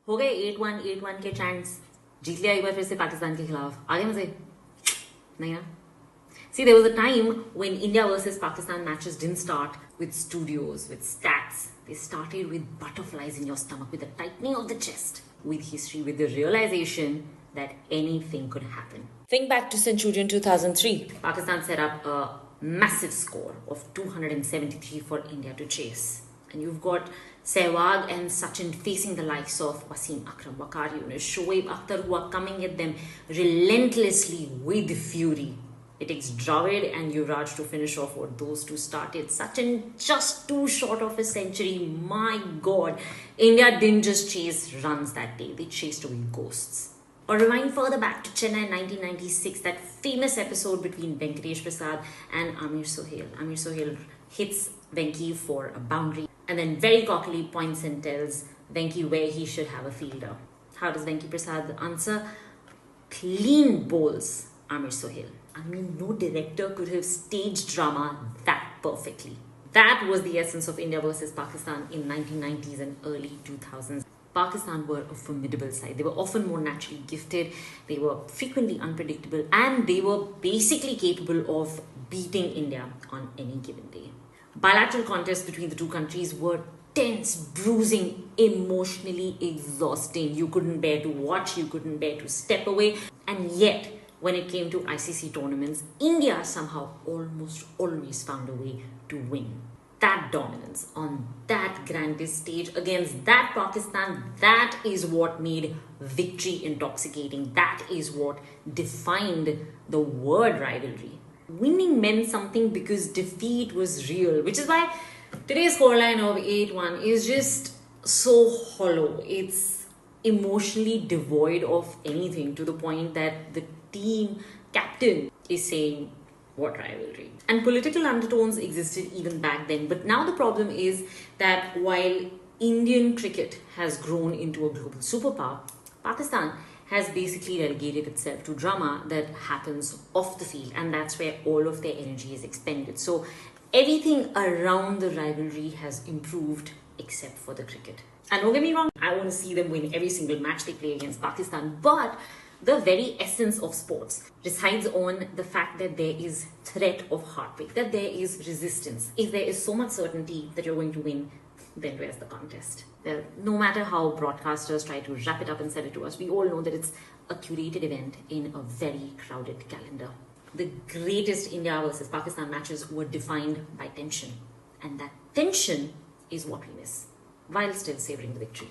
हो गए 8-1 के चैंट्स, जीत लिया एक बार फिर से पाकिस्तान के खिलाफ, आगे मजे नहीं ना? See, there was a time when India versus Pakistan matches didn't start with studios, with stats. They started with butterflies in your stomach, with a tightening of the chest, with history, with the realization that anything could happen. Think back to Centurion 2003. Pakistan set up a massive score of 273 for India to chase. And you've got Sehwag and Sachin facing the likes of Wasim Akram, Waqar Younis, Shoaib Akhtar, who are coming at them relentlessly with fury. It takes Dravid and Yuvraj to finish off what those two started. Sachin just too short of a century. My God. India didn't just chase runs that day. They chased away ghosts. Or rewind further back to Chennai 1996, that famous episode between Venkatesh Prasad and Amir Sohail. Amir Sohail hits Venki for a boundary and then very cockily points and tells Venki where he should have a fielder. How does Venki Prasad answer? Clean bowls Amir Sohail. I mean, no director could have staged drama that perfectly. That was the essence of India versus Pakistan in 1990s and early 2000s. Pakistan were a formidable side. They were often more naturally gifted, they were frequently unpredictable, and they were basically capable of beating India on any given day. Bilateral contests between the two countries were tense, bruising, emotionally exhausting. You couldn't bear to watch, you couldn't bear to step away, and yet, when it came to ICC tournaments, India somehow almost always found a way to win. That dominance on that grandest stage against that Pakistan, that is what made victory intoxicating. That is what defined the word rivalry. Winning meant something because defeat was real, which is why today's scoreline of 8-1 is just so hollow. It's emotionally devoid of anything, to the point that the team captain is saying, what rivalry? And political undertones existed even back then. But now the problem is that while Indian cricket has grown into a global superpower, Pakistan has basically relegated itself to drama that happens off the field, and that's where all of their energy is expended. So everything around the rivalry has improved except for the cricket. And don't get me wrong, I want to see them win every single match they play against Pakistan, but the very essence of sports resides on the fact that there is threat of heartbreak, that there is resistance. If there is so much certainty that you're going to win, then where's the contest? Well, no matter how broadcasters try to wrap it up and sell it to us, we all know that it's a curated event in a very crowded calendar. The greatest India versus Pakistan matches were defined by tension, and that tension is what we miss, while still savoring the victory.